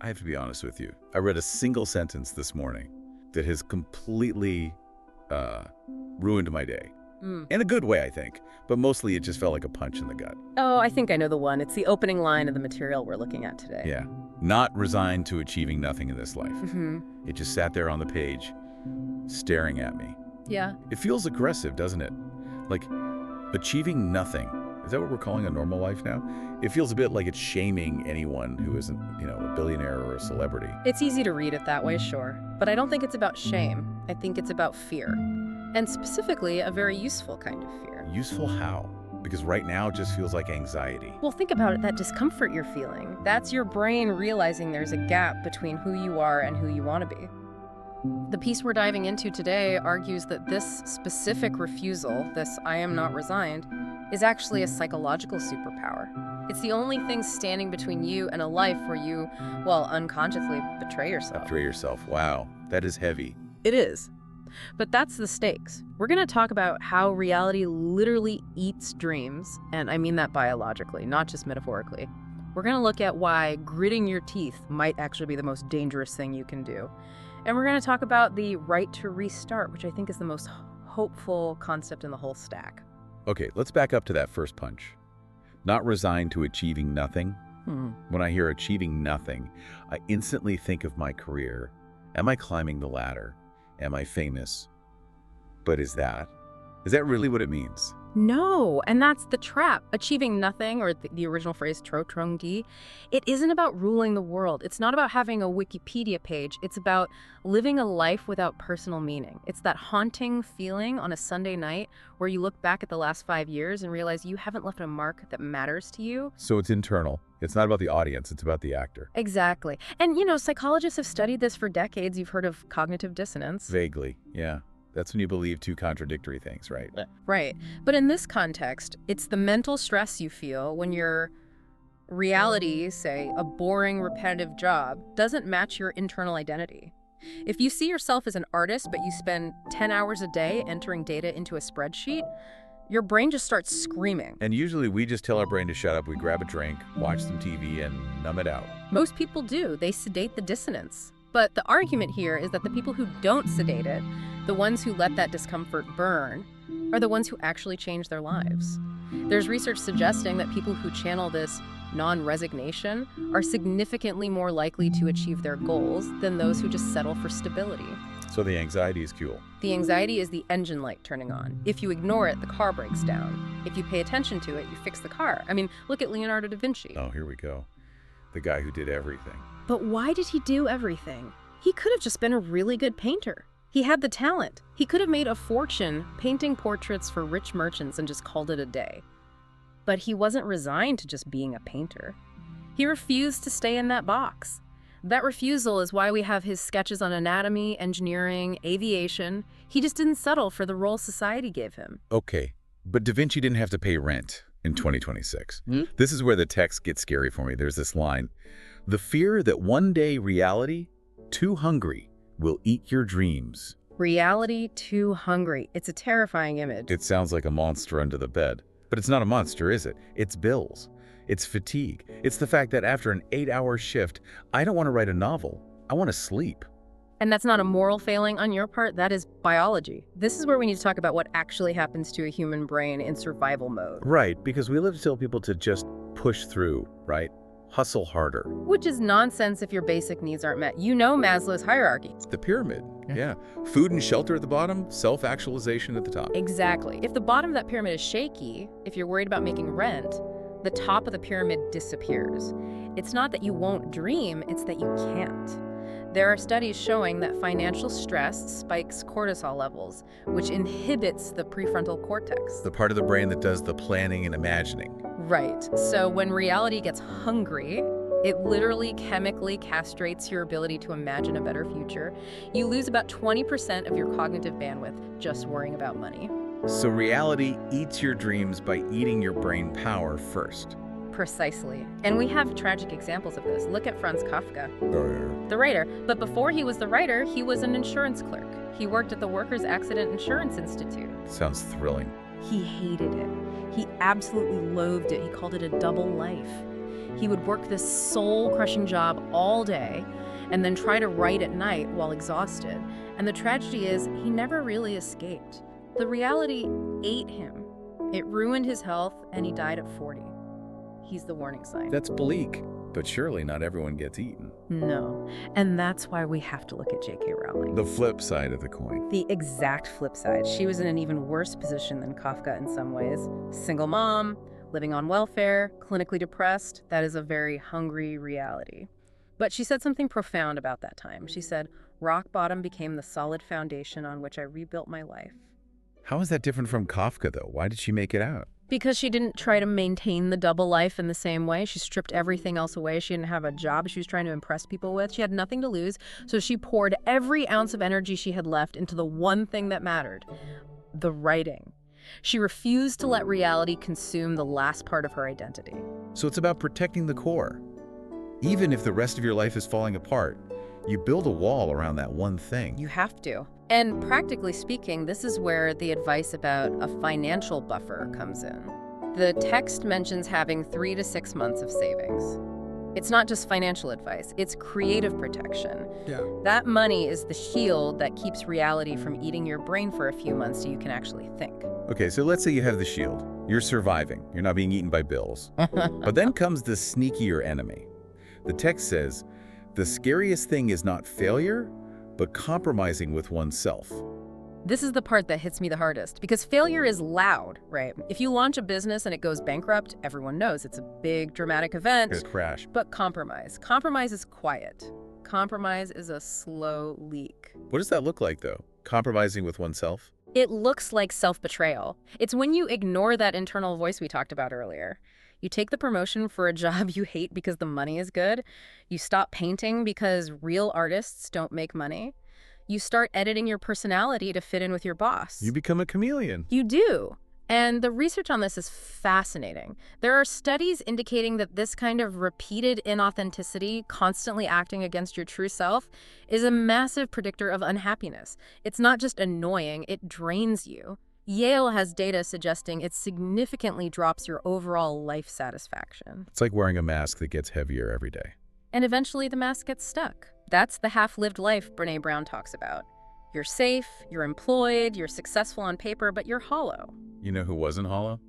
I have to be honest with you. I read a single sentence this morning that has completely ruined my day. In a good way, I think. But mostly it just felt like a punch in the gut. Oh, I think I know the one. It's the opening line of the material we're looking at today. Yeah. Not resigned to achieving nothing in this life. It just sat there on the page, staring at me. Yeah. It feels aggressive, doesn't it? Like, achieving nothing. Is that what we're calling a normal life now? It feels a bit like it's shaming anyone who isn't, a billionaire or a celebrity. It's easy to read it that way, sure. But I don't think it's about shame. I think it's about fear. And specifically, a very useful kind of fear. Useful how? Because right now it just feels like anxiety. Well, think about it, that discomfort you're feeling. That's your brain realizing there's a gap between who you are and who you want to be. The piece we're diving into today argues that this specific refusal, this I am not resigned, is actually a psychological superpower. It's the only thing standing between you and a life where you, well, unconsciously betray yourself. Betray yourself. Wow, that is heavy. It is. But that's the stakes. We're going to talk about how reality literally eats dreams, and I mean that biologically, not just metaphorically. We're going to look at why gritting your teeth might actually be the most dangerous thing you can do. And we're going to talk about the right to restart, which I think is the most hopeful concept in the whole stack. Okay, let's back up to that first punch. Not resigned to achieving nothing. When I hear achieving nothing, I instantly think of my career. Am I climbing the ladder? Am I famous? But is that really what it means? No, and that's the trap. Achieving nothing, or the original phrase tro trong di, it isn't about ruling the world. It's not about having a Wikipedia page. It's about living a life without personal meaning. It's that haunting feeling on a Sunday night where you look back at the last 5 years and realize you haven't left a mark that matters to you. So it's internal. It's not about the audience. It's about the actor. Exactly. And, psychologists have studied this for decades. You've heard of cognitive dissonance. Vaguely, yeah. That's when you believe two contradictory things, right? Right. But in this context, it's the mental stress you feel when your reality, say, a boring, repetitive job, doesn't match your internal identity. If you see yourself as an artist, but you spend 10 hours a day entering data into a spreadsheet, your brain just starts screaming. And usually we just tell our brain to shut up. We grab a drink, watch some TV, and numb it out. Most people do. They sedate the dissonance. But the argument here is that the people who don't sedate it, the ones who let that discomfort burn, are the ones who actually change their lives. There's research suggesting that people who channel this non-resignation are significantly more likely to achieve their goals than those who just settle for stability. So the anxiety is cool. The anxiety is the engine light turning on. If you ignore it, the car breaks down. If you pay attention to it, you fix the car. I mean, look at Leonardo da Vinci. Oh, here we go. The guy who did everything. But why did he do everything? He could have just been a really good painter. He had the talent. He could have made a fortune painting portraits for rich merchants and just called it a day. But he wasn't resigned to just being a painter. He refused to stay in that box. That refusal is why we have his sketches on anatomy, engineering, aviation. He just didn't settle for the role society gave him. Okay, but Da Vinci didn't have to pay rent in 2026. This is where the text gets scary for me. There's this line. The fear that one day reality, too hungry, will eat your dreams. Reality too hungry. It's a terrifying image. It sounds like a monster under the bed. But it's not a monster, is it? It's bills. It's fatigue. It's the fact that after an 8-hour shift, I don't want to write a novel. I want to sleep. And that's not a moral failing on your part. That is biology. This is where we need to talk about what actually happens to a human brain in survival mode. Right, because we live to tell people to just push through, right? Hustle harder. Which is nonsense if your basic needs aren't met. You know Maslow's hierarchy. The pyramid, yeah. Food and shelter at the bottom, self-actualization at the top. Exactly. If the bottom of that pyramid is shaky, if you're worried about making rent, the top of the pyramid disappears. It's not that you won't dream, it's that you can't. There are studies showing that financial stress spikes cortisol levels, which inhibits the prefrontal cortex. The part of the brain that does the planning and imagining. Right. So when reality gets hungry, it literally chemically castrates your ability to imagine a better future. You lose about 20% of your cognitive bandwidth just worrying about money. So reality eats your dreams by eating your brain power first. Precisely. And we have tragic examples of this. Look at Franz Kafka, the writer. But before he was the writer, he was an insurance clerk. He worked at the Workers' Accident Insurance Institute. Sounds thrilling. He hated it. He absolutely loathed it. He called it a double life. He would work this soul-crushing job all day and then try to write at night while exhausted. And the tragedy is, he never really escaped. The reality ate him. It ruined his health, and he died at 40. He's the warning sign. That's bleak, but surely not everyone gets eaten. No, and that's why we have to look at J.K. Rowling. The flip side of the coin. The exact flip side. She was in an even worse position than Kafka in some ways. Single mom, living on welfare, clinically depressed. That is a very hungry reality. But she said something profound about that time. She said, "Rock bottom became the solid foundation on which I rebuilt my life." How is that different from Kafka, though? Why did she make it out? Because she didn't try to maintain the double life in the same way. She stripped everything else away. She didn't have a job she was trying to impress people with. She had nothing to lose. So she poured every ounce of energy she had left into the one thing that mattered, the writing. She refused to let reality consume the last part of her identity. So it's about protecting the core. Even if the rest of your life is falling apart, you build a wall around that one thing. You have to. And practically speaking, this is where the advice about a financial buffer comes in. The text mentions having 3 to 6 months of savings. It's not just financial advice, it's creative protection. Yeah. That money is the shield that keeps reality from eating your brain for a few months so you can actually think. Okay, so let's say you have the shield. You're surviving. You're not being eaten by bills. But then comes the sneakier enemy. The text says, the scariest thing is not failure, but compromising with oneself. This is the part that hits me the hardest, because failure is loud, right? If you launch a business and it goes bankrupt, everyone knows it's a big, dramatic event. It's a crash. But compromise is quiet. Compromise is a slow leak. What does that look like, though? Compromising with oneself? It looks like self-betrayal. It's when you ignore that internal voice we talked about earlier. You take the promotion for a job you hate because the money is good. You stop painting because real artists don't make money. You start editing your personality to fit in with your boss. You become a chameleon. You do. And the research on this is fascinating. There are studies indicating that this kind of repeated inauthenticity, constantly acting against your true self, is a massive predictor of unhappiness. It's not just annoying, it drains you. Yale has data suggesting it significantly drops your overall life satisfaction. It's like wearing a mask that gets heavier every day. And eventually the mask gets stuck. That's the half-lived life Brené Brown talks about. You're safe, you're employed, you're successful on paper, but you're hollow. You know who wasn't hollow?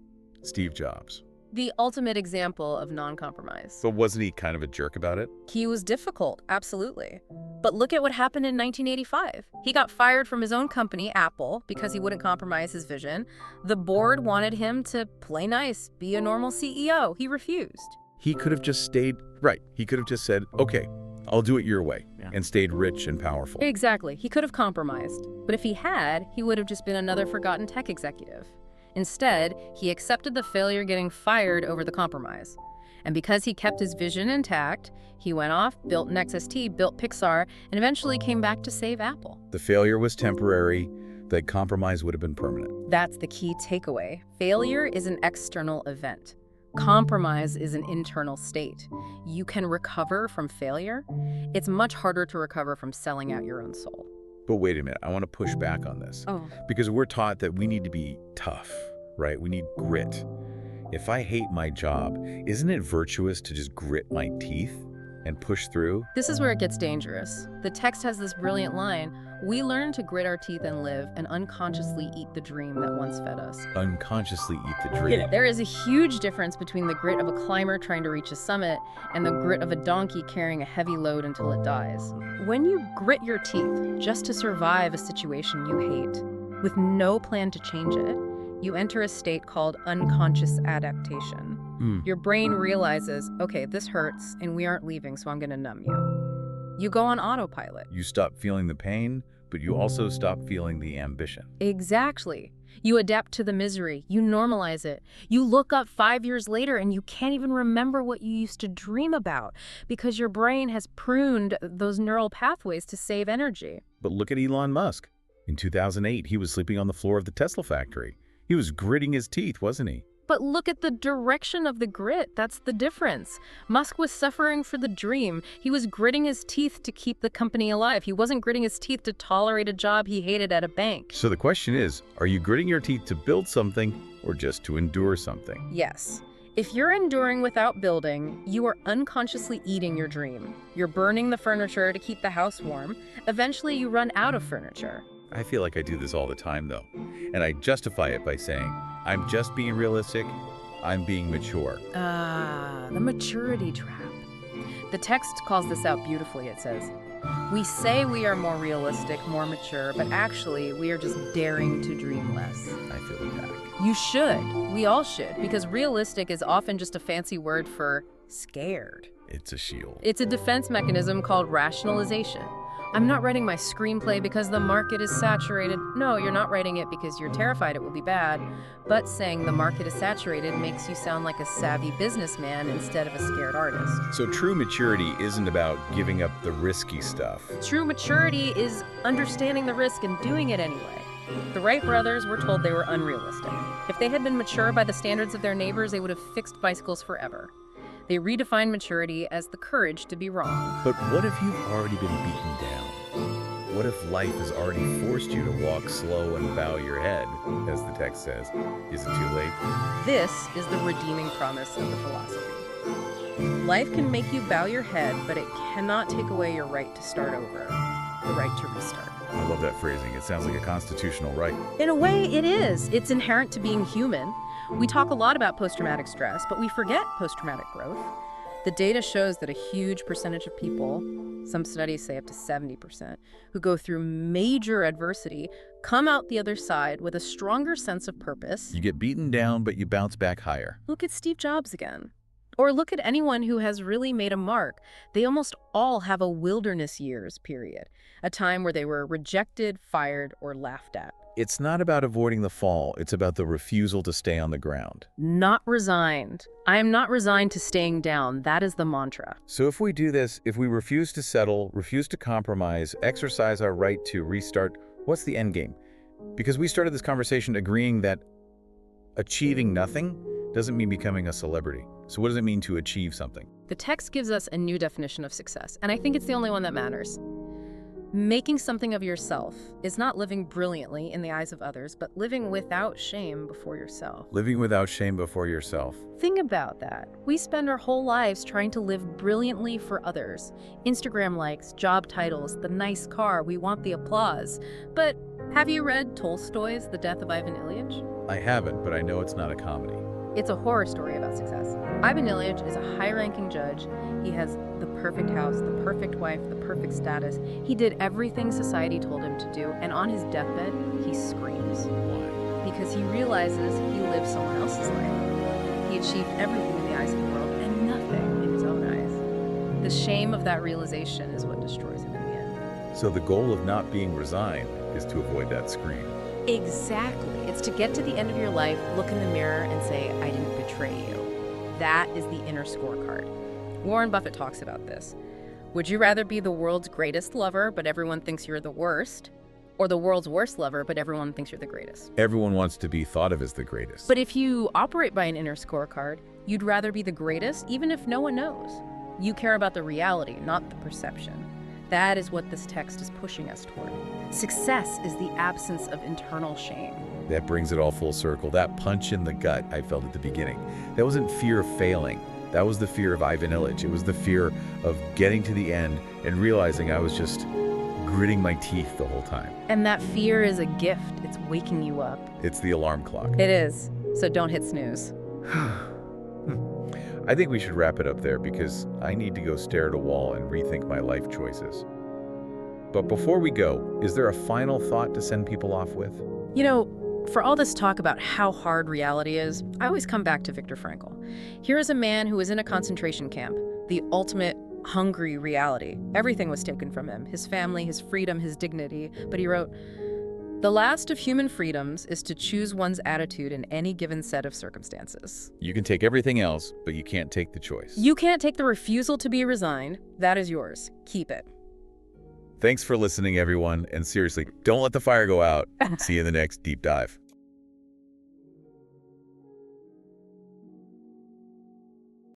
Steve Jobs. The ultimate example of non-compromise. But wasn't he kind of a jerk about it? He was difficult, absolutely. But look at what happened in 1985. He got fired from his own company, Apple, because he wouldn't compromise his vision. The board wanted him to play nice, be a normal CEO. He refused. He could have just stayed, right. He could have just said, okay, I'll do it your way, and stayed rich and powerful. Exactly. He could have compromised. But if he had, he would have just been another forgotten tech executive. Instead, he accepted the failure getting fired over the compromise. And because he kept his vision intact, he went off, built NextST, built Pixar, and eventually came back to save Apple. The failure was temporary, the compromise would have been permanent. That's the key takeaway. Failure is an external event. Compromise is an internal state. You can recover from failure. It's much harder to recover from selling out your own soul. But wait a minute, I want to push back on this. Because we're taught that we need to be tough, right? We need grit. If I hate my job, isn't it virtuous to just grit my teeth and push through? This is where it gets dangerous. The text has this brilliant line, "We learn to grit our teeth and live and unconsciously eat the dream that once fed us." Unconsciously eat the dream. There is a huge difference between the grit of a climber trying to reach a summit and the grit of a donkey carrying a heavy load until it dies. When you grit your teeth just to survive a situation you hate, with no plan to change it, you enter a state called unconscious adaptation. Your brain realizes, okay, this hurts and we aren't leaving, so I'm going to numb you. You go on autopilot. You stop feeling the pain, but you also stop feeling the ambition. Exactly. You adapt to the misery. You normalize it. You look up 5 years later and you can't even remember what you used to dream about because your brain has pruned those neural pathways to save energy. But look at Elon Musk. In 2008, he was sleeping on the floor of the Tesla factory. He was gritting his teeth, wasn't he? But look at the direction of the grit. That's the difference. Musk was suffering for the dream. He was gritting his teeth to keep the company alive. He wasn't gritting his teeth to tolerate a job he hated at a bank. So the question is, are you gritting your teeth to build something or just to endure something? Yes. If you're enduring without building, you are unconsciously eating your dream. You're burning the furniture to keep the house warm. Eventually, you run out of furniture. I feel like I do this all the time, though. And I justify it by saying, I'm just being realistic. I'm being mature. The maturity trap. The text calls this out beautifully. It says, we say we are more realistic, more mature, but actually we are just daring to dream less. I feel attacked. You should. We all should, because realistic is often just a fancy word for scared. It's a shield. It's a defense mechanism called rationalization. I'm not writing my screenplay because the market is saturated. No, you're not writing it because you're terrified it will be bad. But saying the market is saturated makes you sound like a savvy businessman instead of a scared artist. So true maturity isn't about giving up the risky stuff. True maturity is understanding the risk and doing it anyway. The Wright brothers were told they were unrealistic. If they had been mature by the standards of their neighbors, they would have fixed bicycles forever. They redefined maturity as the courage to be wrong. But what if you've already been beaten down? What if life has already forced you to walk slow and bow your head, as the text says? Is it too late? This is the redeeming promise of the philosophy. Life can make you bow your head, but it cannot take away your right to start over, the right to restart. I love that phrasing. It sounds like a constitutional right. In a way, it is. It's inherent to being human. We talk a lot about post-traumatic stress, but we forget post-traumatic growth. The data shows that a huge percentage of people, some studies say up to 70%, who go through major adversity come out the other side with a stronger sense of purpose. You get beaten down, but you bounce back higher. Look at Steve Jobs again. Or look at anyone who has really made a mark. They almost all have a wilderness years period, a time where they were rejected, fired, or laughed at. It's not about avoiding the fall. It's about the refusal to stay on the ground. Not resigned. I am not resigned to staying down. That is the mantra. So if we do this, if we refuse to settle, refuse to compromise, exercise our right to restart, what's the end game? Because we started this conversation agreeing that achieving nothing doesn't mean becoming a celebrity. So what does it mean to achieve something? The text gives us a new definition of success, and I think it's the only one that matters. Making something of yourself is not living brilliantly in the eyes of others, but living without shame before yourself. Living without shame before yourself. Think about that. We spend our whole lives trying to live brilliantly for others. Instagram likes, job titles, the nice car, we want the applause. But have you read Tolstoy's The Death of Ivan Ilyich? I haven't, but I know it's not a comedy. It's a horror story about success. Ivan Ilyich is a high-ranking judge. He has the perfect house, the perfect wife, the perfect status. He did everything society told him to do, and on his deathbed, he screams. Why? Because he realizes he lived someone else's life. He achieved everything in the eyes of the world and nothing in his own eyes. The shame of that realization is what destroys him in the end. So the goal of not being resigned is to avoid that scream. Exactly. It's to get to the end of your life, look in the mirror, and say, I didn't betray you. That is the inner scorecard. Warren Buffett talks about this. Would you rather be the world's greatest lover, but everyone thinks you're the worst? Or the world's worst lover, but everyone thinks you're the greatest? Everyone wants to be thought of as the greatest. But if you operate by an inner scorecard, you'd rather be the greatest, even if no one knows. You care about the reality, not the perception. That is what this text is pushing us toward. Success is the absence of internal shame. That brings it all full circle. That punch in the gut I felt at the beginning, that wasn't fear of failing. That was the fear of Ivan Ilyich. It was the fear of getting to the end and realizing I was just gritting my teeth the whole time. And that fear is a gift. It's waking you up. It's the alarm clock. It is. So don't hit snooze. I think we should wrap it up there because I need to go stare at a wall and rethink my life choices. But before we go, is there a final thought to send people off with? You know, for all this talk about how hard reality is, I always come back to Viktor Frankl. Here is a man who was in a concentration camp, the ultimate hungry reality. Everything was taken from him, his family, his freedom, his dignity. But he wrote, "The last of human freedoms is to choose one's attitude in any given set of circumstances." You can take everything else, but you can't take the choice. You can't take the refusal to be resigned. That is yours. Keep it. Thanks for listening, everyone. And seriously, don't let the fire go out. See you in the next deep dive.